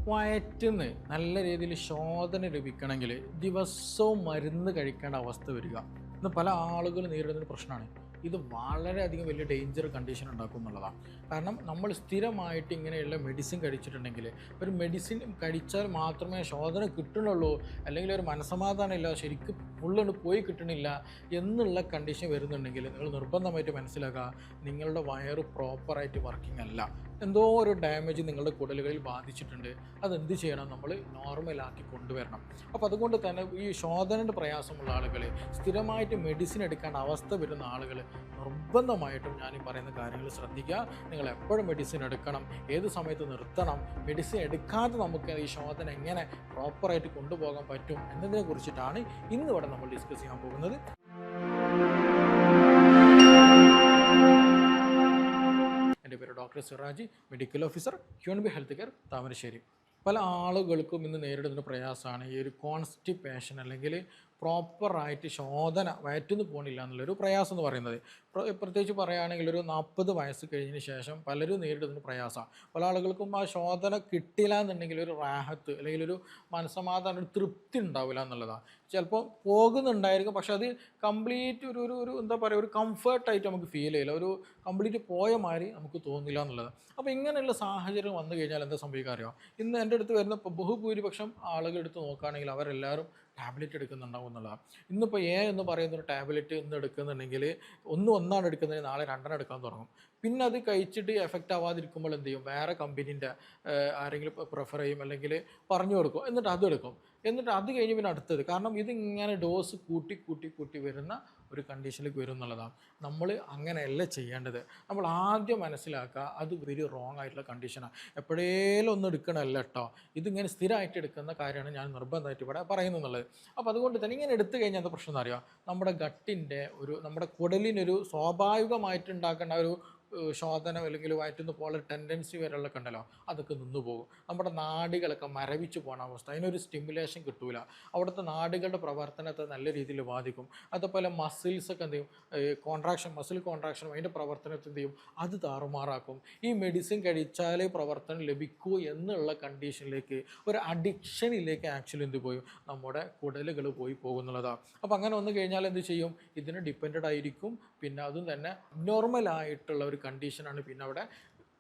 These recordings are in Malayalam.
വയറ്റിന്ന് നല്ല രീതിയിൽ ശോധന ലഭിക്കണമെങ്കിൽ ദിവസവും മരുന്ന് കഴിക്കേണ്ട അവസ്ഥ വരിക. ഇന്ന് പല ആളുകൾ നേരിടുന്നൊരു പ്രശ്നമാണ്. ഇത് വളരെയധികം വലിയ ഡേഞ്ചർ കണ്ടീഷൻ ഉണ്ടാക്കും എന്നുള്ളതാണ്. കാരണം നമ്മൾ സ്ഥിരമായിട്ട് ഇങ്ങനെയുള്ള മെഡിസിൻ കഴിച്ചിട്ടുണ്ടെങ്കിൽ, ഒരു മെഡിസിൻ കഴിച്ചാൽ മാത്രമേ ശോധന കിട്ടണുള്ളൂ, അല്ലെങ്കിൽ ഒരു മനസ്സമാധാനം ഇല്ല, ശരിക്കും ഫുള്ള് പോയി കിട്ടണില്ല എന്നുള്ള കണ്ടീഷൻ വരുന്നുണ്ടെങ്കിൽ നിങ്ങൾ നിർബന്ധമായിട്ട് മനസ്സിലാക്കുക, നിങ്ങളുടെ വയറ് പ്രോപ്പറായിട്ട് വർക്കിംഗ് അല്ല. എന്തോ ഒരു ഡാമേജ് നിങ്ങളുടെ കുടലുകളിൽ ബാധിച്ചിട്ടുണ്ട്. അതെന്ത് ചെയ്യണം? നമ്മൾ നോർമലാക്കി കൊണ്ടുവരണം. അപ്പോൾ അതുകൊണ്ട് തന്നെ ഈ ശോധനയുടെ പ്രയാസമുള്ള ആളുകൾ, സ്ഥിരമായിട്ട് മെഡിസിൻ എടുക്കേണ്ട അവസ്ഥ വരുന്ന ആളുകൾ നിർബന്ധമായിട്ടും ഞാൻ ഈ പറയുന്ന കാര്യങ്ങൾ ശ്രദ്ധിക്കുക. നിങ്ങൾ എപ്പോഴും മെഡിസിൻ എടുക്കണം, ഏത് സമയത്ത് നിർത്തണം, മെഡിസിൻ എടുക്കാതെ നമുക്ക് ഈ ശോധന എങ്ങനെ പ്രോപ്പറായിട്ട് കൊണ്ടുപോകാൻ പറ്റും എന്നതിനെ കുറിച്ചിട്ടാണ് ഇന്നിവിടെ നമ്മൾ ഡിസ്കസ് ചെയ്യാൻ പോകുന്നത്. എൻ്റെ പേര് doctor Siraji, medical officer, QNB health care, Thamarassery. പല ആളുകൾക്കും ഇന്ന് നേരിടുന്ന പ്രയാസമാണ് ഈ ഒരു കോൺസ്റ്റിപ്പേഷൻ, അല്ലെങ്കിൽ പ്രോപ്പറായിട്ട് ശോധന വയറ്റുനിന്ന് പോകണില്ല എന്നുള്ളൊരു പ്രയാസം എന്ന് പറയുന്നത്. പ്രത്യേകിച്ച് പറയുകയാണെങ്കിൽ ഒരു 40 വയസ്സ് കഴിഞ്ഞതിന് ശേഷം പലരും നേരിടുന്ന പ്രയാസമാണ്. പല ആളുകൾക്കും ആ ശോധന കിട്ടില്ല എന്നുണ്ടെങ്കിൽ ഒരു റാഹത്ത്, അല്ലെങ്കിൽ ഒരു മനസ്സമാധാനം, ഒരു തൃപ്തി ഉണ്ടാവില്ല എന്നുള്ളതാണ്. ചിലപ്പോൾ പോകുന്നുണ്ടായിരിക്കും, പക്ഷെ അത് കംപ്ലീറ്റ് ഒരു ഒരു ഒരു എന്താ പറയുക, ഒരു കംഫർട്ടായിട്ട് നമുക്ക് ഫീൽ ചെയ്യില്ല, ഒരു കംപ്ലീറ്റ് പോയ മാതിരി നമുക്ക് തോന്നില്ല എന്നുള്ളത്. അപ്പോൾ ഇങ്ങനെയുള്ള സാഹചര്യം വന്നു കഴിഞ്ഞാൽ എന്താ സംഭവിക്കുക അറിയാം? ഇന്ന് എൻ്റെ അടുത്ത് വരുന്ന ബഹുഭൂരിപക്ഷം ആളുകൾ എടുത്ത് നോക്കുകയാണെങ്കിൽ അവരെല്ലാവരും ടാബ്ലറ്റ് എടുക്കുന്നുണ്ടാവും എന്നുള്ളതാണ്. ഇന്നിപ്പോൾ എന്ന് പറയുന്നൊരു ടാബ്ലറ്റ് ഇന്ന് എടുക്കുന്നുണ്ടെങ്കിൽ ഒന്നാണ് എടുക്കുന്നത്, നാളെ 2 എടുക്കാൻ തുടങ്ങും. പിന്നെ അത് കഴിച്ചിട്ട് എഫക്റ്റ് ആവാതിരിക്കുമ്പോൾ എന്ത് ചെയ്യും? വേറെ കമ്പനീൻ്റെ ആരെങ്കിലും പ്രിഫർ ചെയ്യും, അല്ലെങ്കിൽ പറഞ്ഞു കൊടുക്കും, എന്നിട്ട് അതെടുക്കും. എന്നിട്ട് അത് കഴിഞ്ഞ് പിന്നെ അടുത്തത്. കാരണം ഇതിങ്ങനെ ഡോസ് കൂട്ടി കൂട്ടി കൂട്ടി വരുന്ന ഒരു കണ്ടീഷനിലേക്ക് വരും എന്നുള്ളതാണ്. നമ്മൾ അങ്ങനെയല്ല ചെയ്യേണ്ടത്. നമ്മൾ ആദ്യം മനസ്സിലാക്കുക, അത് വെരി റോങ് ആയിട്ടുള്ള കണ്ടീഷനാണ്. എപ്പോഴേലും ഒന്നും എടുക്കണമല്ല കേട്ടോ, ഇതിങ്ങനെ സ്ഥിരമായിട്ട് എടുക്കുന്ന കാര്യമാണ് ഞാൻ നിർബന്ധമായിട്ട് ഇവിടെ പറയുന്നത്. അപ്പോൾ അതുകൊണ്ട് തന്നെ ഇങ്ങനെ എടുത്തു കഴിഞ്ഞാൽ എന്താ പ്രശ്നം എന്നറിയാം? നമ്മുടെ ഗട്ടിൻ്റെ നമ്മുടെ കുടലിനൊരു സ്വാഭാവികമായിട്ട് ഉണ്ടാക്കേണ്ട ഒരു ശോധന, അല്ലെങ്കിൽ വയറ്റുന്ന പോലെ ടെൻഡൻസി വരെയുള്ളൊക്കെ ഉണ്ടല്ലോ, അതൊക്കെ നിന്ന് പോകും. നമ്മുടെ നാഡികളൊക്കെ മരവിച്ച് പോകുന്ന അവസ്ഥ, അതിനൊരു സ്റ്റിമുലേഷൻ കിട്ടൂല. അവിടുത്തെ നാഡികളുടെ പ്രവർത്തനത്തെ നല്ല രീതിയിൽ ബാധിക്കും. അതുപോലെ മസിൽസൊക്കെ എന്ത് ചെയ്യും? മസിൽ കോൺട്രാക്ഷനും അതിൻ്റെ പ്രവർത്തനത്തെ എന്ത് ചെയ്യും? അത് താറുമാറാക്കും. ഈ മെഡിസിൻ കഴിച്ചാലേ പ്രവർത്തനം ലഭിക്കൂ എന്നുള്ള കണ്ടീഷനിലേക്ക്, ഒരു അഡിക്ഷനിലേക്ക് ആക്ച്വലി എന്ത് പോയി? നമ്മുടെ കുടലുകൾ പോയി പോകുന്നുള്ളതാണ്. അപ്പോൾ അങ്ങനെ വന്നു കഴിഞ്ഞാൽ എന്ത് ചെയ്യും? ഇതിന് ഡിപ്പെൻഡഡ് ആയിരിക്കും. പിന്നെ അതും തന്നെ നോർമലായിട്ടുള്ള ഒരു കണ്ടീഷനാണ് പിന്നെ അവിടെ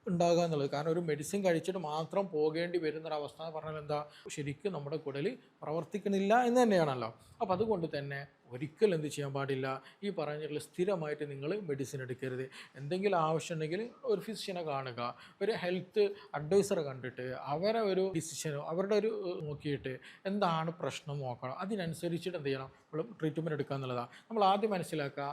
ഉണ്ടാകുക എന്നുള്ളത്. കാരണം ഒരു മെഡിസിൻ കഴിച്ചിട്ട് മാത്രം പോകേണ്ടി വരുന്നൊരവസ്ഥ എന്ന് പറഞ്ഞാൽ എന്താ? ശരിക്കും നമ്മുടെ കുടൽ പ്രവർത്തിക്കുന്നില്ല എന്ന് തന്നെയാണല്ലോ. അപ്പോൾ അതുകൊണ്ട് തന്നെ ഒരിക്കലും എന്ത് ചെയ്യാൻ പാടില്ല? ഈ പറഞ്ഞിട്ടുള്ള സ്ഥിരമായിട്ട് നിങ്ങൾ മെഡിസിൻ എടുക്കരുത്. എന്തെങ്കിലും ആവശ്യമുണ്ടെങ്കിൽ ഒരു ഫിസിഷ്യനെ കാണുക, ഒരു ഹെൽത്ത് അഡ്വൈസറെ കണ്ടിട്ട് അവരെ ഒരു ഡിസിഷനോ അവരുടെ ഒരു നോക്കിയിട്ട് എന്താണ് പ്രശ്നം നോക്കണം. അതിനനുസരിച്ചിട്ട് എന്ത് ചെയ്യണം? നമ്മൾ ട്രീറ്റ്മെൻറ്റ് എടുക്കുക എന്നുള്ളതാണ്. നമ്മൾ ആദ്യം മനസ്സിലാക്കുക,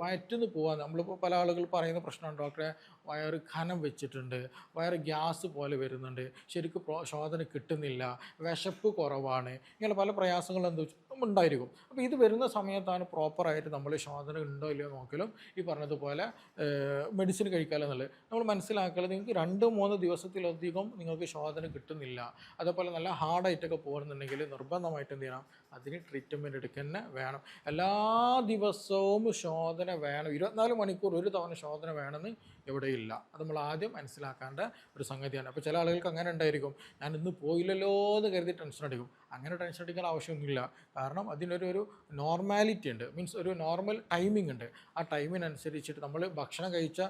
വയറ്റിന്ന് പോകാൻ നമ്മളിപ്പോൾ പല ആളുകൾ പറയുന്ന പ്രശ്നമാണ്, ഡോക്ടറെ വയറ് ഖനം വെച്ചിട്ടുണ്ട്, വയറ് ഗ്യാസ് പോലെ വരുന്നുണ്ട്, ശരിക്കും ശോധന കിട്ടുന്നില്ല, വിശപ്പ് കുറവാണ്, ഇങ്ങനെ പല പ്രയാസങ്ങളും എന്ത് ഉണ്ടായിരിക്കും. അപ്പോൾ ഇത് വരുന്ന സമയത്താണ് പ്രോപ്പറായിട്ട് നമ്മൾ ശോധന ഉണ്ടോ ഇല്ലയോ നോക്കലും ഈ പറഞ്ഞതുപോലെ മെഡിസിൻ കഴിക്കാമെന്നുള്ളത്. നമ്മൾ മനസ്സിലാക്കുന്നത്, നിങ്ങൾക്ക് 2-3 ദിവസത്തിലധികം നിങ്ങൾക്ക് ശോധന കിട്ടുന്നില്ല, അതേപോലെ നല്ല ഹാർഡായിട്ടൊക്കെ പോകുന്നുണ്ടെങ്കിൽ നിർബന്ധമായിട്ട് എന്ത് ചെയ്യണം? അതിന് ട്രീറ്റ്മെൻറ്റ് എടുക്കുക തന്നെ വേണം. എല്ലാ ദിവസവും ശോധന വേണം. 24 മണിക്കൂർ ഒരു തവണ ശോധന വേണമെന്ന് എവിടെയില്ല. അത് നമ്മൾ ആദ്യം മനസ്സിലാക്കേണ്ട ഒരു സംഗതിയാണ്. അപ്പോൾ ചില ആളുകൾക്ക് അങ്ങനെ ഉണ്ടായിരിക്കും, ഞാൻ ഇന്ന് പോയില്ലല്ലോ എന്ന് കരുതി ടെൻഷൻ അടിക്കും. അങ്ങനെ ടെൻഷൻ അടിക്കാൻ ആവശ്യമൊന്നുമില്ല. കാരണം അതിനൊരു നോർമാലിറ്റി ഉണ്ട്, മീൻസ് ഒരു നോർമൽ ടൈമിംഗ് ഉണ്ട്. ആ ടൈമിനനുസരിച്ചിട്ട് നമ്മൾ ഭക്ഷണം കഴിച്ച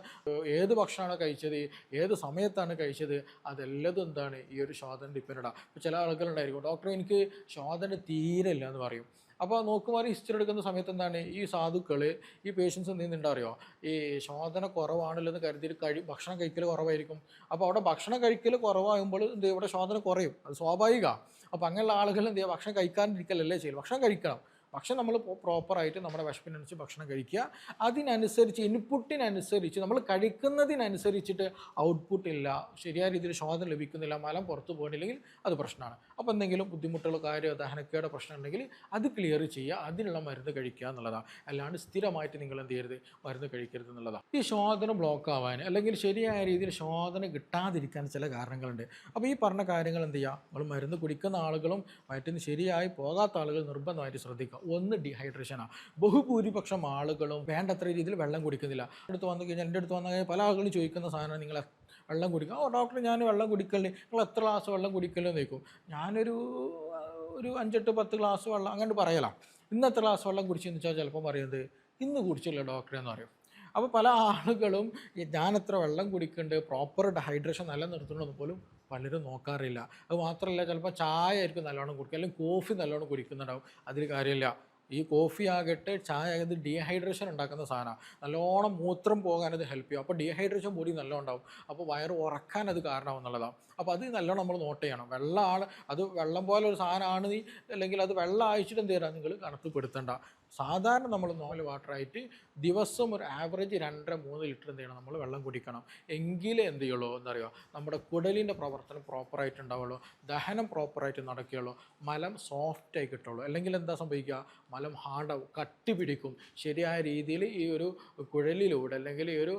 ഏത് ഭക്ഷണമാണോ കഴിച്ചത്, ഏത് സമയത്താണ് കഴിച്ചത്, അതെല്ലതും എന്താണ്? ഈ ഒരു ശോധന ഡിപ്പെൻഡാണ്. ഇപ്പോൾ ചില ആളുകളുണ്ടായിരിക്കും, ഡോക്ടർ എനിക്ക് ശോധന തീരെ ഇല്ല എന്ന് പറയും. അപ്പോൾ നോക്കുമാർ ഹിസ്റ്ററി എടുക്കുന്ന സമയത്ത് എന്താണ്? ഈ സാധുക്കൾ, ഈ പേഷ്യൻസ് എന്ത് ചെയ്യുന്നുണ്ടോ അറിയോ? ഈ ശോധന കുറവാണല്ലോ എന്ന് കരുതിയിട്ട് ഭക്ഷണം കഴിക്കൽ കുറവായിരിക്കും. അപ്പോൾ അവിടെ ഭക്ഷണം കഴിക്കൽ കുറവാകുമ്പോൾ എന്ത് ചെയ്യും? ഇവിടെ ശോധന കുറയും. അത് സ്വാഭാവികമാണ്. അപ്പോൾ അങ്ങനെയുള്ള ആളുകൾ എന്ത് ചെയ്യുക? ഭക്ഷണം കഴിക്കാണ്ടിരിക്കലല്ലേ ചെയ്യും, ഭക്ഷണം കഴിക്കണം. പക്ഷെ നമ്മൾ പ്രോപ്പറായിട്ട് നമ്മുടെ വിശപ്പിനനുസരിച്ച് ഭക്ഷണം കഴിക്കുക. അതിനനുസരിച്ച് ഇൻപുട്ടിനനുസരിച്ച് നമ്മൾ കഴിക്കുന്നതിനനുസരിച്ചിട്ട് ഔട്ട്പുട്ട് ഇല്ല, ശരിയായ രീതിയിൽ ശോധന ലഭിക്കുന്നില്ല, മലം പുറത്ത് പോകണില്ലെങ്കിൽ അത് പ്രശ്നമാണ്. അപ്പോൾ എന്തെങ്കിലും ബുദ്ധിമുട്ടുള്ള കാര്യം, ദഹനക്കേടെ പ്രശ്നം ഉണ്ടെങ്കിൽ അത് ക്ലിയർ ചെയ്യുക, അതിനുള്ള മരുന്ന് കഴിക്കുക എന്നുള്ളതാണ്. അല്ലാണ്ട് സ്ഥിരമായിട്ട് നിങ്ങൾ എന്ത് ചെയ്യരുത്? മരുന്ന് കഴിക്കരുത് എന്നുള്ളതാണ്. ഈ ശോധന ബ്ലോക്ക് ആവാൻ, അല്ലെങ്കിൽ ശരിയായ രീതിയിൽ ശോധന കിട്ടാതിരിക്കാൻ ചില കാരണങ്ങളുണ്ട്. അപ്പോൾ ഈ പറഞ്ഞ കാര്യങ്ങൾ എന്ത് ചെയ്യുക? നമ്മൾ മരുന്ന് കുടിക്കുന്ന ആളുകളും വയറ്റിന് ശരിയായി പോകാത്ത ആളുകൾ നിർബന്ധമായിട്ട് ശ്രദ്ധിക്കുക. ഒന്ന് ഡീഹൈഡ്രേഷനാണ്. ബഹുഭൂരിപക്ഷം ആളുകളും വേണ്ടത്ര രീതിയിൽ വെള്ളം കുടിക്കുന്നില്ല. എൻ്റെ അടുത്ത് വന്നു കഴിഞ്ഞാൽ പല ആളുകളും ചോദിക്കുന്ന സാധനം, നിങ്ങൾ വെള്ളം കുടിക്കുക. ഡോക്ടർ ഞാൻ വെള്ളം കുടിക്കല്, നിങ്ങൾ എത്ര ഗ്ലാസ് വെള്ളം കുടിക്കലെന്ന് ചോദിക്കും. ഞാനൊരു 5-8-10 ഗ്ലാസ് വെള്ളം അങ്ങനെ പറയലാണ്. ഇന്ന് എത്ര ഗ്ലാസ് വെള്ളം കുടിച്ചെന്ന് വെച്ചാൽ ചിലപ്പോൾ പറയുന്നത് ഇന്ന് കുടിച്ചില്ല ഡോക്ടറെ എന്ന് പറയും. അപ്പോൾ പല ആളുകളും ഞാൻ എത്ര വെള്ളം കുടിക്കുന്നുണ്ട്, പ്രോപ്പർ ഹൈഡ്രേഷൻ നിലനിർത്തുന്നത് പോലും പലരും നോക്കാറില്ല. അത് മാത്രമല്ല, ചിലപ്പോൾ ചായ ആയിരിക്കും നല്ലോണം കുടിക്കുക, അല്ലെങ്കിൽ കോഫി നല്ലോണം കുടിക്കുന്നുണ്ടാവും. അതിൽ കാര്യമില്ല. ഈ കോഫി ആകട്ടെ ചായ ഇത് ഡീഹൈഡ്രേഷൻ ഉണ്ടാക്കുന്ന സാധനമാണ്. നല്ലോണം മൂത്രം പോകാൻ അത് ഹെൽപ്പ് ചെയ്യും. അപ്പോൾ ഡീഹൈഡ്രേഷൻ ബോഡി നല്ലോണം ഉണ്ടാവും. അപ്പോൾ വയറ് ഉറക്കാൻ അത് കാരണമാവും എന്നുള്ളതാണ്. അപ്പോൾ അത് നല്ലോണം നമ്മൾ നോട്ട് ചെയ്യണം. വെള്ളമാണ് അത്, വെള്ളം പോലെ ഒരു സാധനമാണ് നീ, അല്ലെങ്കിൽ അത് വെള്ളം അയച്ചിട്ട് എന്ത് തരാം നിങ്ങൾ കണക്കിൽപ്പെടുത്തണ്ട. സാധാരണ നമ്മൾ നോർമൽ വാട്ടറായിട്ട് ദിവസം ഒരു ആവറേജ് 2-3 ലിറ്റർ എന്ത് ചെയ്യണം നമ്മൾ വെള്ളം കുടിക്കണം. എങ്കിലേ എന്ത് ചെയ്യുള്ളൂ എന്നറിയുമോ, നമ്മുടെ കുടലിൻ്റെ പ്രവർത്തനം പ്രോപ്പറായിട്ട് ഉണ്ടാവുള്ളൂ, ദഹനം പ്രോപ്പറായിട്ട് നടക്കുകയുള്ളൂ, മലം സോഫ്റ്റായി കിട്ടുള്ളൂ. അല്ലെങ്കിൽ എന്താ സംഭവിക്കുക, മലം ഹാർഡാവും, കട്ടി പിടിക്കും. ശരിയായ രീതിയിൽ ഈ ഒരു കുഴലിലൂടെ അല്ലെങ്കിൽ ഈ ഒരു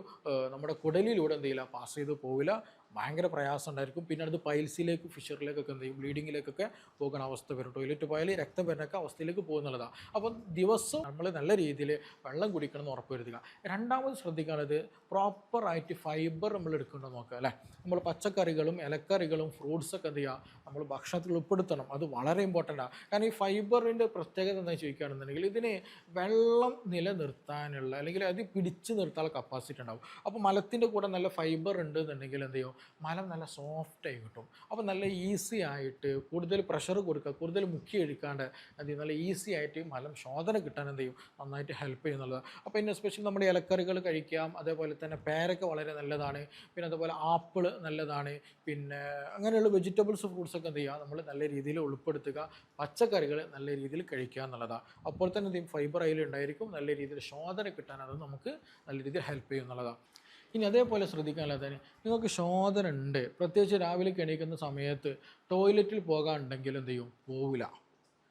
നമ്മുടെ കുടലിലൂടെ എന്ത് ചെയ്യില്ല, പാസ് ചെയ്ത് പോവില്ല. ഭയങ്കര പ്രയാസം ഉണ്ടായിരിക്കും. പിന്നെ അത് പൈൽസിലേക്ക്, ഫിഷറിലേക്കൊക്കെ എന്ത് ചെയ്യും, ബ്ലീഡിങ്ങിലേക്കൊക്കെ പോകുന്ന അവസ്ഥ വരും. ടോയ്ലറ്റ് പോയാൽ രക്തം വരുന്നൊക്കെ അവസ്ഥയിലേക്ക് പോകുന്നുള്ളതാണ്. അപ്പം ദിവസം നമ്മൾ നല്ല രീതിയിൽ വെള്ളം കുടിക്കണം എന്ന് ഉറപ്പ് വരുത്തുക. രണ്ടാമത് ശ്രദ്ധിക്കാനുള്ളത് പ്രോപ്പറായിട്ട് ഫൈബർ നമ്മൾ എടുക്കേണ്ടത് നോക്കുക അല്ലേ. നമ്മൾ പച്ചക്കറികളും ഇലക്കറികളും ഫ്രൂട്ട്സൊക്കെ എന്ത് ചെയ്യുക, നമ്മൾ ഭക്ഷണത്തിൽ ഉൾപ്പെടുത്തണം. അത് വളരെ ഇമ്പോർട്ടൻ്റാണ്. കാരണം ഈ ഫൈബറിൻ്റെ പ്രത്യേകത എന്താ ചോദിക്കുകയാണെന്നുണ്ടെങ്കിൽ ഇതിന് വെള്ളം നിലനിർത്താനുള്ള അല്ലെങ്കിൽ അത് പിടിച്ചു നിർത്താനുള്ള കപ്പാസിറ്റി ഉണ്ടാവും. അപ്പോൾ മലത്തിൻ്റെ കൂടെ നല്ല ഫൈബർ ഉണ്ട് എന്നുണ്ടെങ്കിൽ എന്ത് ചെയ്യും, മലം നല്ല സോഫ്റ്റായി കിട്ടും. അപ്പോൾ നല്ല ഈസി ആയിട്ട്, കൂടുതൽ പ്രഷർ കൊടുക്കുക, കൂടുതൽ മുക്കി ഒഴിക്കാണ്ട് എന്ത് ചെയ്യും, നല്ല ഈസി ആയിട്ട് മലം ശോധന കിട്ടാൻ എന്ത് ചെയ്യും, നന്നായിട്ട് ഹെൽപ്പ് ചെയ്യുന്നുള്ളത്. അപ്പോൾ ഇന്ന് എസ്പെഷ്യലി നമ്മുടെ ഇലക്കറികൾ കഴിക്കാം. അതേപോലെ തന്നെ പേരക്ക വളരെ നല്ലതാണ്. പിന്നെ അതുപോലെ ആപ്പിൾ നല്ലതാണ്. പിന്നെ അങ്ങനെയുള്ള വെജിറ്റബിൾസ്, ഫ്രൂട്ട്സൊക്കെ എന്ത് ചെയ്യുക, നമ്മൾ നല്ല രീതിയിൽ ഉൾപ്പെടുത്തുക. പച്ചക്കറികൾ നല്ല രീതിയിൽ കഴിക്കുക എന്നുള്ളതാണ്. അപ്പോൾ തന്നെ എന്തെങ്കിലും ഫൈബർ അതിലുണ്ടായിരിക്കും. നല്ല രീതിയിൽ ശോധന കിട്ടാൻ അത് നമുക്ക് നല്ല രീതിയിൽ ഹെൽപ്പ് ചെയ്യും എന്നുള്ളതാണ്. ഇനി അതേപോലെ ശ്രദ്ധിക്കാനുള്ളത്, നിങ്ങൾക്ക് ശോധന ഉണ്ട്, പ്രത്യേകിച്ച് രാവിലെ എണീക്കുന്ന സമയത്ത് ടോയ്ലറ്റിൽ പോകാനുണ്ടെങ്കിൽ എന്ത് ചെയ്യും, പോവില്ല.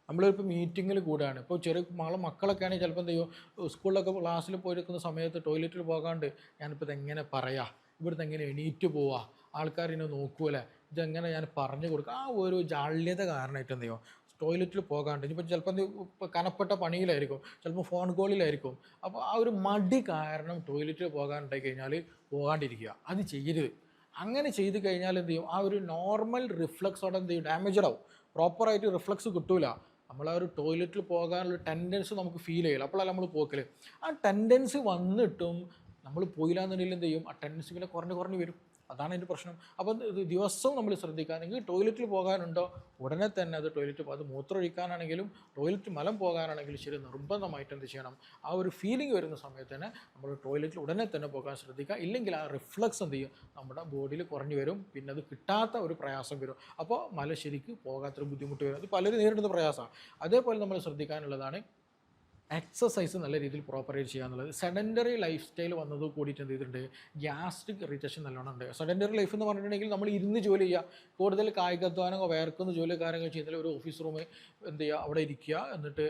നമ്മളിപ്പോൾ മീറ്റിങ്ങിൽ കൂടാണ്, ഇപ്പോൾ ചെറിയ മക്കളൊക്കെ ആണെങ്കിൽ ചിലപ്പോൾ എന്ത് ചെയ്യും, സ്കൂളിലൊക്കെ ക്ലാസ്സിൽ പോയിരിക്കുന്ന സമയത്ത് ടോയ്ലറ്റിൽ പോകാണ്ട് ഞാനിപ്പോൾ ഇതെങ്ങനെ പറയാം, ഇവിടുന്ന് എങ്ങനെ എണീറ്റ് പോവുക, ആൾക്കാരിനെ നോക്കൂല, ഇതെങ്ങനെ ഞാൻ പറഞ്ഞു കൊടുക്കുക, ആ ഒരു ജാള്യത കാരണമായിട്ട് എന്ത് ചെയ്യും, ടോയ്ലറ്റിൽ പോകാണ്ട്. ഇനിയിപ്പോൾ ചിലപ്പോൾ ഇപ്പോൾ കനപ്പെട്ട പണിയിലായിരിക്കും, ചിലപ്പോൾ ഫോൺ കോളിലായിരിക്കും. അപ്പോൾ ആ ഒരു മടി കാരണം ടോയ്ലറ്റിൽ പോകാനുണ്ടായി കഴിഞ്ഞാൽ പോകാണ്ടിരിക്കുക, അത് ചെയ്യരുത്. അങ്ങനെ ചെയ്ത് കഴിഞ്ഞാൽ എന്ത് ചെയ്യും, ആ ഒരു നോർമൽ റിഫ്ലക്സോടെ എന്ത് ചെയ്യും, ഡാമേജഡ് ആവും. പ്രോപ്പറായിട്ട് റിഫ്ലക്സ് കിട്ടൂല. നമ്മൾ ആ ഒരു ടോയ്ലറ്റിൽ പോകാനുള്ള ടെൻഡൻസി നമുക്ക് ഫീൽ ചെയ്യില്ല. അപ്പോഴല്ല നമ്മൾ പോക്കൽ. ആ ടെൻഡൻസി വന്നിട്ടും നമ്മൾ പോയില്ല എന്നുണ്ടെങ്കിൽ എന്ത് ചെയ്യും, ആ ടെൻഡൻസി പിന്നെ കുറഞ്ഞ് വരും. അതാണ് അതിൻ്റെ പ്രശ്നം. അപ്പോൾ ദിവസവും നമ്മൾ ശ്രദ്ധിക്കുക, നിങ്ങൾ ടോയ്ലറ്റിൽ പോകാനുണ്ടോ ഉടനെ തന്നെ അത് ടോയ്ലറ്റ്, അത് മൂത്രം ഒഴിക്കാനാണെങ്കിലും ടോയ്ലറ്റ് മലം പോകാനാണെങ്കിലും ശരി, നിർബന്ധമായിട്ട് എന്ത് ചെയ്യണം, ആ ഒരു ഫീലിംഗ് വരുന്ന സമയത്ത് തന്നെ നമ്മൾ ടോയ്ലറ്റിൽ ഉടനെ തന്നെ പോകാൻ ശ്രദ്ധിക്കുക. ഇല്ലെങ്കിൽ ആ റിഫ്ലക്സ് എന്ത് ചെയ്യും, നമ്മുടെ ബോഡിയിൽ കുറഞ്ഞു വരും. പിന്നെ അത് കിട്ടാത്ത ഒരു പ്രയാസം വരും. അപ്പോൾ മല ശരിക്ക് പോകാത്തൊരു ബുദ്ധിമുട്ട് വരും. അത് പലരും നേരിടുന്ന പ്രയാസമാണ്. അതേപോലെ നമ്മൾ ശ്രദ്ധിക്കാനുള്ളതാണ് എക്സസൈസ് നല്ല രീതിയിൽ പ്രോപ്പറായിട്ട് ചെയ്യാന്നുള്ളത്. സെഡൻറ്ററി ലൈഫ് സ്റ്റൈൽ വന്നത് കൂടിയിട്ട് എന്ത് ചെയ്തിട്ടുണ്ട്, ഗ്യാസ്ട്രിക് ഇറിറ്റേഷൻ നല്ലോണം ഉണ്ട്. സെഡൻറ്ററി ലൈഫ് എന്ന് പറഞ്ഞിട്ടുണ്ടെങ്കിൽ നമ്മൾ ഇരുന്ന് ജോലി ചെയ്യുക, കൂടുതൽ കായികാധ്വാനമോ വേർക്കുന്ന ജോലി കാര്യങ്ങൾ ചെയ്യുന്നതിൽ ഒരു ഓഫീസ് റൂം എന്ത് ചെയ്യുക, അവിടെ ഇരിക്കുക, എന്നിട്ട്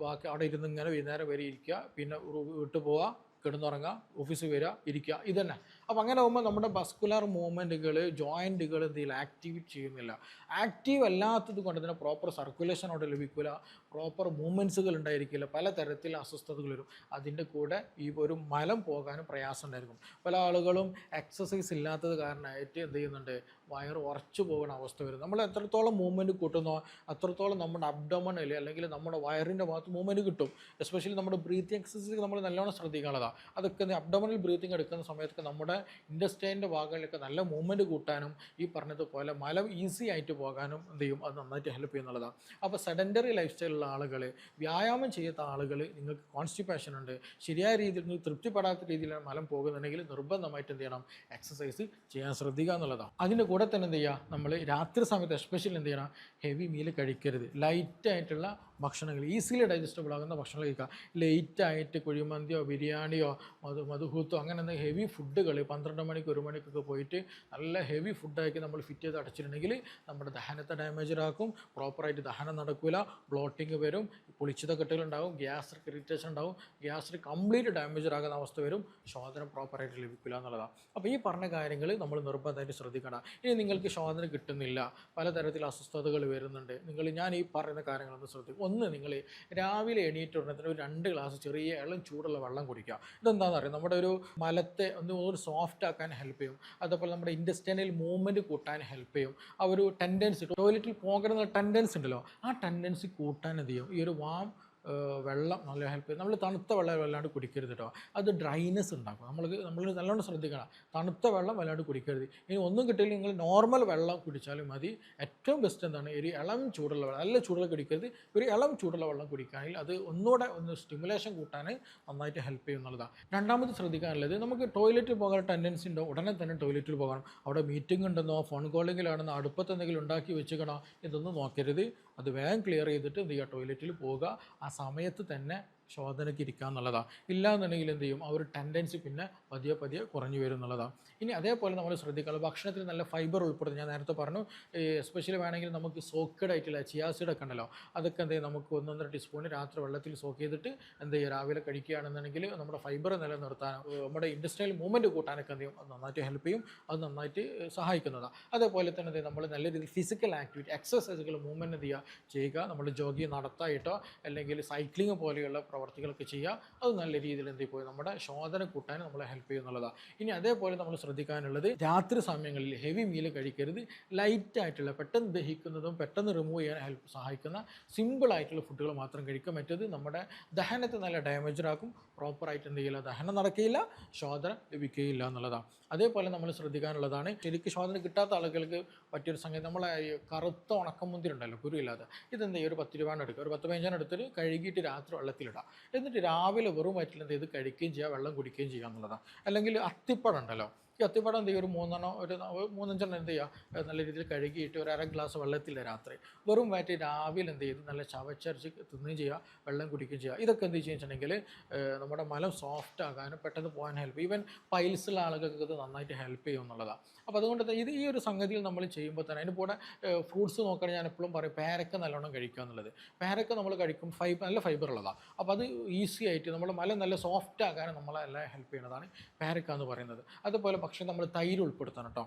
ബാക്കി അവിടെ ഇരുന്ന് ഇങ്ങനെ വൈകുന്നേരം വരെ ഇരിക്കുക, പിന്നെ വീട്ടിൽ പോവുക, കിടന്നുറങ്ങുക, ഓഫീസിൽ വരിക, ഇരിക്കുക, ഇതന്നെ. അപ്പോൾ അങ്ങനെ ആകുമ്പോൾ നമ്മുടെ മസ്കുലർ മൂവ്മെൻറ്റുകൾ, ജോയിൻറ്റുകൾ എന്ത് ചെയ്യില്ല, ആക്റ്റീവ് ചെയ്യുന്നില്ല. ആക്റ്റീവ് അല്ലാത്തത് കൊണ്ട് തന്നെ പ്രോപ്പർ സർക്കുലേഷൻ അവിടെ ലഭിക്കില്ല, പ്രോപ്പർ മൂവ്മെൻറ്റ്സുകൾ ഉണ്ടായിരിക്കില്ല, പല തരത്തിൽ അസ്വസ്ഥതകൾ വരും. അതിൻ്റെ കൂടെ ഈ ഒരു മലം പോകാനും പ്രയാസം ഉണ്ടായിരിക്കും. പല ആളുകളും എക്സസൈസ് ഇല്ലാത്തത് കാരണമായിട്ട് എന്ത് ചെയ്യുന്നുണ്ട്, വയറ് ഉറച്ചു പോകുന്ന അവസ്ഥ വരും. നമ്മൾ എത്രത്തോളം മൂവ്മെൻറ്റ് കൂട്ടുന്നോ അത്രത്തോളം നമ്മുടെ അബ്ഡോമനിൽ അല്ലെങ്കിൽ നമ്മുടെ വയറിൻ്റെ ഭാഗത്ത് മൂവ്മെൻറ്റ് കിട്ടും. എസ്പെഷ്യലി നമ്മുടെ ബ്രീത്തിങ് എക്സസൈസ് നമ്മൾ നല്ലോണം ശ്രദ്ധിക്കാനുള്ളതാണ്. അതൊക്കെ അബ്ഡോമനൽ ബ്രീത്തിങ് എടുക്കുന്ന സമയത്തൊക്കെ നമ്മുടെ ഇൻഡസ്റ്റൈൻ്റെ ഭാഗങ്ങളിലൊക്കെ നല്ല മൂവ്മെൻറ്റ് കൂട്ടാനും ഈ പറഞ്ഞതുപോലെ മലം ഈസി ആയിട്ട് പോകാനും എന്ത് ചെയ്യും, അത് നന്നായിട്ട് ഹെൽപ്പ് ചെയ്യുന്നുള്ളതാണ്. അപ്പോൾ സെഡൻറ്ററി ലൈഫ് സ്റ്റൈലുള്ള ആളുകൾ, വ്യായാമം ചെയ്യാത്ത ആളുകൾ, നിങ്ങൾക്ക് കോൺസ്റ്റിപ്പേഷൻ ഉണ്ട്, ശരിയായ രീതിയിൽ നിങ്ങൾ തൃപ്തിപ്പെടാത്ത രീതിയിലാണ് മലം പോകുന്നുണ്ടെങ്കിൽ നിർബന്ധമായിട്ട് എന്ത് ചെയ്യണം, എക്സസൈസ് ചെയ്യാൻ ശ്രദ്ധിക്കുക എന്നുള്ളതാണ്. അതിൻ്റെ കൂടെ തന്നെ എന്ത് ചെയ്യുക, നമ്മൾ രാത്രി സമയത്ത് എസ്പെഷ്യലി എന്ത് ചെയ്യണം, ഹെവി മീൽ കഴിക്കരുത്. ലൈറ്റായിട്ടുള്ള ഭക്ഷണങ്ങൾ, ഈസിലി ഡൈജസ്റ്റബിൾ ആകുന്ന ഭക്ഷണങ്ങൾ കഴിക്കുക. ലേറ്റായിട്ട് കുഴിമന്തിയോ ബിരിയാണിയോ മധുഹൂത്തോ അങ്ങനെ എന്തെങ്കിലും ഹെവി ഫുഡുകൾ 12 മണിക്ക് 1 മണിക്കൊക്കെ പോയിട്ട് നല്ല ഹെവി ഫുഡാക്കി നമ്മൾ ഫിറ്റ് ചെയ്ത് അടച്ചിട്ടുണ്ടെങ്കിൽ നമ്മുടെ ദഹനത്തെ ഡാമേജാക്കും, പ്രോപ്പറായിട്ട് ദഹനം നടക്കില്ല, ബ്ലോട്ടിങ് വരും, പൊളിച്ചത കെട്ടുകളുണ്ടാവും, ഗ്യാസ്ട്രിക് ഇറിറ്റേഷൻ ഉണ്ടാവും, ഗ്യാസ്ട്രിക് കംപ്ലീറ്റ് ഡാമേജ് ആകുന്ന അവസ്ഥ വരും, ശോധന പ്രോപ്പറായിട്ട് ലഭിക്കില്ല എന്നുള്ളതാണ്. അപ്പോൾ ഈ പറഞ്ഞ കാര്യങ്ങൾ നമ്മൾ നിർബന്ധമായിട്ട് ശ്രദ്ധിക്കണം. ഇനി നിങ്ങൾക്ക് ശോധന കിട്ടുന്നില്ല, പലതരത്തിൽ അസ്വസ്ഥതകൾ വരുന്നുണ്ട്, ഞാൻ ഈ പറയുന്ന കാര്യങ്ങളൊന്ന് ശ്രദ്ധിക്കും. ഒന്ന് നിങ്ങൾ രാവിലെ എണീറ്റ് ഉടനെ ഒരു 2 ഗ്ലാസ് ചെറിയ ഇളം ചൂടുള്ള വെള്ളം കുടിക്കുക. ഇതെന്താണെന്ന് അറിയാം, നമ്മുടെ ഒരു മലത്തെ ഒരു സോഫ്റ്റ് ആക്കാൻ ഹെൽപ്പ് ചെയ്യും. അതേപോലെ നമ്മുടെ ഇൻറ്റസ്റ്റൈനൽ മൂവ്മെൻറ്റ് കൂട്ടാൻ ഹെൽപ്പ് ചെയ്യും. ആ ഒരു ടെൻഡൻസി, ടോയ്ലറ്റിൽ പോകണമെന്ന ടെൻഡൻസി ഉണ്ടല്ലോ, ആ ടെൻഡൻസി കൂട്ടാൻ എന്ത് ചെയ്യും ഈ ഒരു വെള്ളം നല്ല ഹെൽപ്പ് ചെയ്യും. നമ്മൾ തണുത്ത വെള്ളം വല്ലാണ്ട് കുടിക്കരുത് കേട്ടോ, അത് ഡ്രൈനെസ് ഉണ്ടാക്കും. നമ്മൾ നല്ലോണം ശ്രദ്ധിക്കണം, തണുത്ത വെള്ളം വല്ലാണ്ട് കുടിക്കരുത്. ഇനി ഒന്നും കിട്ടിയില്ല നിങ്ങൾ നോർമൽ വെള്ളം കുടിച്ചാലും മതി. ഏറ്റവും ബെസ്റ്റ് എന്താണ്, ഒരു ഇളം ചൂടുള്ള വെള്ളം, നല്ല ചൂടുള്ള കുടിക്കരുത്, ഒരു ഇളം ചൂടുള്ള വെള്ളം കുടിക്കുകയാണെങ്കിൽ അത് ഒന്നുകൂടെ സ്റ്റിമുലേഷൻ കൂട്ടാൻ നന്നായിട്ട് ഹെൽപ്പ് ചെയ്യുന്നുള്ളതാണ്. രണ്ടാമത് ശ്രദ്ധിക്കാനുള്ളത്, നമുക്ക് ടോയ്ലറ്റിൽ പോകാൻ ടെൻഡൻസി ഉണ്ടോ ഉടനെ തന്നെ ടോയ്ലറ്റിൽ പോകണം. അവിടെ മീറ്റിംഗ് ഉണ്ടെന്നോ ഫോൺ കോളിങ്ങിലാണെന്നോ അടുപ്പത്ത് എന്തെങ്കിലും ഉണ്ടാക്കി വെച്ചുക്കണോ ഇതൊന്നും നോക്കരുത്. അത് വേഗം ക്ലിയർ ചെയ്തിട്ട് എന്ത് ചെയ്യുക, ടോയ്ലറ്റിൽ പോവുക. ആ സമയത്ത് തന്നെ ശോധനയ്ക്ക് ഇരിക്കുക എന്നുള്ളതാണ്. ഇല്ലാന്നുണ്ടെങ്കിൽ എന്ത് ചെയ്യും, ആ ഒരു ടെൻഡൻസി പിന്നെ പതിയെ കുറഞ്ഞു വരും എന്നുള്ളതാണ്. ഇനി അതേപോലെ നമ്മൾ ശ്രദ്ധിക്കുക, ഭക്ഷണത്തിൽ നല്ല ഫൈബർ ഉൾപ്പെടുത്തും. ഞാൻ നേരത്തെ പറഞ്ഞു, എസ്പെഷ്യലി വേണമെങ്കിൽ നമുക്ക് സോക്കഡ് ആയിട്ടുള്ള ചിയാസീഡൊക്കെ ഉണ്ടല്ലോ, അതൊക്കെ എന്ത് ചെയ്യും, നമുക്ക് 1-1.5 ടീസ്പൂൺ രാത്രി വെള്ളത്തിൽ സോക്ക് ചെയ്തിട്ട് എന്ത് ചെയ്യുക, രാവിലെ കഴിക്കുകയാണെന്നുണ്ടെങ്കിൽ നമ്മുടെ ഫൈബർ നിലനിർത്താനും നമ്മുടെ ഇൻഡസ്ട്രിയൽ മൂവ്മെൻറ്റ് കൂട്ടാനൊക്കെ എന്ത് ചെയ്യും, അത് നന്നായിട്ട് ഹെൽപ്പ് ചെയ്യും. അത് നന്നായിട്ട് സഹായിക്കുന്നതാണ്. അതേപോലെ തന്നെ എന്ത് ചെയ്യും, നമ്മൾ നല്ല രീതിയിൽ ഫിസിക്കൽ ആക്ടിവിറ്റി, എക്സസൈസുകൾ, മൂവ്മെൻറ്റ് എന്ത് ചെയ്യുക, നമ്മൾ ജോഗിങ് നടത്തായിട്ടോ അല്ലെങ്കിൽ സൈക്ലിംഗ് പോലെയുള്ള പ്രവർത്തികളൊക്കെ ചെയ്യുക. അത് നല്ല രീതിയിൽ എന്ത് പോയി നമ്മുടെ ശോധന കൂട്ടാൻ നമ്മളെ ഹെൽപ്പ് ചെയ്യുന്നുള്ളതാണ്. ഇനി അതേപോലെ നമ്മൾ ശ്രദ്ധിക്കാനുള്ളത്, രാത്രി സമയങ്ങളിൽ ഹെവി മീൽ കഴിക്കരുത്. ലൈറ്റ് ആയിട്ടുള്ള, പെട്ടെന്ന് ദഹിക്കുന്നതും പെട്ടെന്ന് റിമൂവ് ചെയ്യാൻ സഹായിക്കുന്ന സിമ്പിൾ ആയിട്ടുള്ള ഫുഡുകൾ മാത്രം കഴിക്കുക. മറ്റേത് നമ്മുടെ ദഹനത്തെ നല്ല ഡാമേജ് ആക്കും. പ്രോപ്പറായിട്ട് എന്ത് ചെയ്യില്ല, ദഹനം നടക്കുകയില്ല, ശോധന ലഭിക്കുകയില്ല എന്നുള്ളതാണ്. അതേപോലെ നമ്മൾ ശ്രദ്ധിക്കാനുള്ളതാണ്, ശരിക്കും ശോധന കിട്ടാത്ത ആളുകൾക്ക് പറ്റിയൊരു സംഗതി, നമ്മളെ കറുത്ത ഉണക്കമുന്തിരിണ്ടല്ലോ, കുരുവില്ലാതെ, ഇതെന്ത് ചെയ്യുക, ഒരു 10 രൂപ എടുക്കുക, ഒരു 10-15 എടുത്തിട്ട് കഴുകിയിട്ട് രാത്രി വെള്ളത്തിലിടുക. എന്നിട്ട് രാവിലെ വെറും വയറ്റിൽ എന്ത് ചെയ്ത് കഴിക്കുകയും ചെയ്യുക, വെള്ളം കുടിക്കുകയും ചെയ്യുക എന്നുള്ളതാണ്. അല്ലെങ്കിൽ അത്തിപ്പഴം ഉണ്ടല്ലോ, ഈ അത്തിപ്പഴം എന്ത് ചെയ്യുക, ഒരു 3-5 എന്ത് ചെയ്യുക, നല്ല രീതിയിൽ കഴുകിയിട്ട് ഒരു 1/2 ഗ്ലാസ് വെള്ളത്തിൽ രാത്രി വെറും വയറ്റിൽ രാവിലെ എന്ത് ചെയ്ത് നല്ല ചവച്ചരച്ച് തിന്നുകയും ചെയ്യുക, വെള്ളം കുടിക്കുകയും ചെയ്യുക. ഇതൊക്കെ എന്ത് ചെയ്യുന്നുണ്ടെങ്കിൽ നമ്മുടെ മലം സോഫ്റ്റ് ആകാനും പെട്ടെന്ന് പോകാൻ ഹെൽപ്പ്, ഈവൻ പൈൽസുള്ള ആളുകൾക്ക് ഇത് നന്നായിട്ട് ഹെൽപ്പ് ചെയ്യും എന്നുള്ളതാണ്. അപ്പോൾ അതുകൊണ്ട് ഈ ഒരു സംഗതിയിൽ നമ്മൾ ചെയ്യുമ്പോൾ തന്നെ അതിൻ്റെ കൂടെ ഫ്രൂട്ട്സ് നോക്കുകയാണെങ്കിൽ ഞാൻ എപ്പോഴും പറയും പേരക്ക നല്ലോണം കഴിക്കുക എന്നുള്ളത്. പേരക്ക നമ്മൾ കഴിക്കും, നല്ല ഫൈബർ ഉള്ളതാണ്. അപ്പോൾ അത് ഈസി ആയിട്ട് നമ്മുടെ മലം നല്ല സോഫ്റ്റ് ആകാനും നമ്മളെല്ലാം ഹെൽപ്പ് ചെയ്യുന്നതാണ് പേരക്ക എന്ന് പറയുന്നത്. അതുപോലെ പക്ഷേ നമ്മൾ തൈര് ഉൾപ്പെടുത്തണം കേട്ടോ.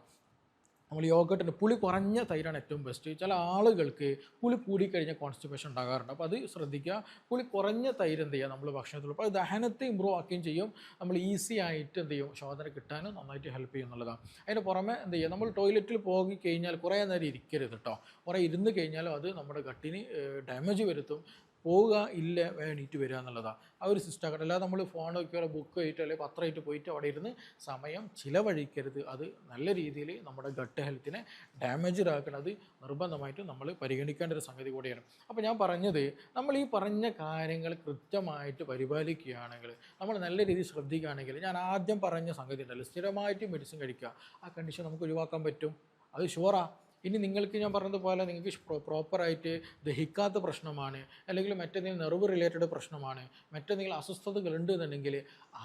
നമ്മൾ യോഗട്ടിന് പുളി കുറഞ്ഞ തൈരാണ് ഏറ്റവും ബെസ്റ്റ്. ചില ആളുകൾക്ക് പുളി കൂടിക്കഴിഞ്ഞാൽ കോൺസ്റ്റിപ്പേഷൻ ഉണ്ടാകാറുണ്ട്. അപ്പോൾ അത് ശ്രദ്ധിക്കുക. പുളി കുറഞ്ഞ തൈര് എന്ത് ചെയ്യുക, നമ്മൾ ഭക്ഷണത്തിൽ, അപ്പോൾ ദഹനത്തെ ഇമ്പ്രൂവ് ആക്കുകയും ചെയ്യും. നമ്മൾ ഈസി ആയിട്ട് എന്ത് ചെയ്യും, ശോധന കിട്ടാനും നന്നായിട്ട് ഹെൽപ്പ് ചെയ്യും എന്നുള്ളതാണ്. അതിന് പുറമെ എന്ത് ചെയ്യുക, നമ്മൾ ടോയ്ലറ്റിൽ പോയി കഴിഞ്ഞാൽ കുറേ നേരം ഇരിക്കരുത് കേട്ടോ. കുറേ ഇരുന്ന് കഴിഞ്ഞാലും അത് നമ്മുടെ ഗട്ടിന് ഡാമേജ് വരുത്തും. പോവുക ഇല്ല, എണീറ്റ് വരിക എന്നുള്ളതാണ്. ആ ഒരു സിസ്റ്റം ആക്കട്ടെ. അല്ലാതെ നമ്മൾ ഫോൺ വയ്ക്കുക, ബുക്ക് ആയിട്ട് അല്ലെങ്കിൽ പത്രമായിട്ട് പോയിട്ട് അവിടെ ഇരുന്ന് സമയം ചിലവഴിക്കരുത്. അത് നല്ല രീതിയിൽ നമ്മുടെ ഗട്ട് ഹെൽത്തിനെ ഡാമേജ് ആക്കുന്നത് നിർബന്ധമായിട്ടും നമ്മൾ പരിഗണിക്കേണ്ട ഒരു സംഗതി കൂടിയാണ്. അപ്പോൾ ഞാൻ പറഞ്ഞത്, നമ്മൾ ഈ പറഞ്ഞ കാര്യങ്ങൾ കൃത്യമായിട്ട് പരിപാലിക്കുകയാണെങ്കിൽ, നമ്മൾ നല്ല രീതിയിൽ ശ്രദ്ധിക്കുകയാണെങ്കിൽ, ഞാൻ ആദ്യം പറഞ്ഞ സംഗതി ഉണ്ടല്ലോ, സ്ഥിരമായിട്ട് മെഡിസിൻ കഴിക്കുക, ആ കണ്ടീഷൻ നമുക്ക് ഒഴിവാക്കാൻ പറ്റും. അത് ഷുവറാണ്. ഇനി നിങ്ങൾക്ക് ഞാൻ പറഞ്ഞതുപോലെ നിങ്ങൾക്ക് പ്രോപ്പറായിട്ട് ദഹിക്കാത്ത പ്രശ്നമാണ്, അല്ലെങ്കിൽ മറ്റെന്തെങ്കിലും നെർവ് റിലേറ്റഡ് പ്രശ്നമാണ്, മറ്റെന്തെങ്കിലും അസ്വസ്ഥതകൾ ഉണ്ട് എന്നുണ്ടെങ്കിൽ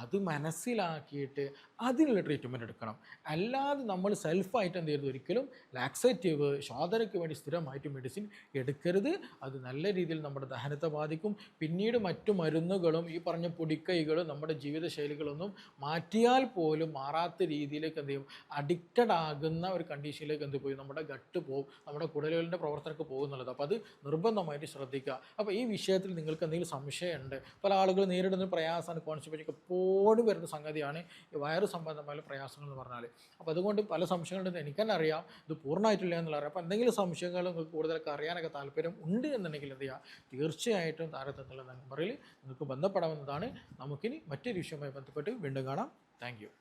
അത് മനസ്സിലാക്കിയിട്ട് അതിനുള്ള ട്രീറ്റ്മെൻറ്റ് എടുക്കണം. അല്ലാതെ നമ്മൾ സെൽഫായിട്ട് എന്ത് ചെയ്യരുത്, ഒരിക്കലും ലാക്സേറ്റീവ് ശോധനയ്ക്ക് വേണ്ടി സ്ഥിരമായിട്ട് മെഡിസിൻ എടുക്കരുത്. അത് നല്ല രീതിയിൽ നമ്മുടെ ദഹനത്തെ ബാധിക്കും. പിന്നീട് മറ്റു മരുന്നുകളും ഈ പറഞ്ഞ പൊടിക്കൈകളും നമ്മുടെ ജീവിതശൈലികളൊന്നും മാറ്റിയാൽ പോലും മാറാത്ത രീതിയിലേക്ക് എന്ത് ചെയ്യും, അഡിക്റ്റഡ് ആകുന്ന ഒരു കണ്ടീഷനിലേക്ക് എന്ത് പോയി, നമ്മുടെ പോകും, നമ്മുടെ കുടലുകളുടെ പ്രവർത്തനമൊക്കെ പോകുന്നുള്ളത്. അപ്പോൾ അത് നിർബന്ധമായിട്ട് ശ്രദ്ധിക്കുക. അപ്പോൾ ഈ വിഷയത്തിൽ നിങ്ങൾക്ക് എന്തെങ്കിലും സംശയമുണ്ട്, പല ആളുകൾ നേരിടുന്ന പ്രയാസമാണ് കോൺസ്റ്റിപ്പേഷൻ, എപ്പോഴും വരുന്ന സംഗതിയാണ് ഈ വയറ് സംബന്ധമായ പ്രയാസങ്ങൾ എന്ന് പറഞ്ഞാൽ. അപ്പോൾ അതുകൊണ്ട് പല സംശയങ്ങളുണ്ടെന്ന് എനിക്ക് തന്നെ അറിയാം, ഇത് പൂർണ്ണമായിട്ടില്ല എന്നുള്ള അറിയാം. അപ്പോൾ എന്തെങ്കിലും സംശയങ്ങൾ നിങ്ങൾക്ക് കൂടുതലൊക്കെ അറിയാനൊക്കെ താല്പര്യം ഉണ്ട് എന്നുണ്ടെങ്കിൽ എന്ത് ചെയ്യുക, തീർച്ചയായിട്ടും താരതമ്യമുള്ള നമ്പറിൽ നിങ്ങൾക്ക് ബന്ധപ്പെടാവുന്നതാണ്. നമുക്കിനി മറ്റൊരു വിഷയവുമായി ബന്ധപ്പെട്ട് വീണ്ടും കാണാം. Thank you.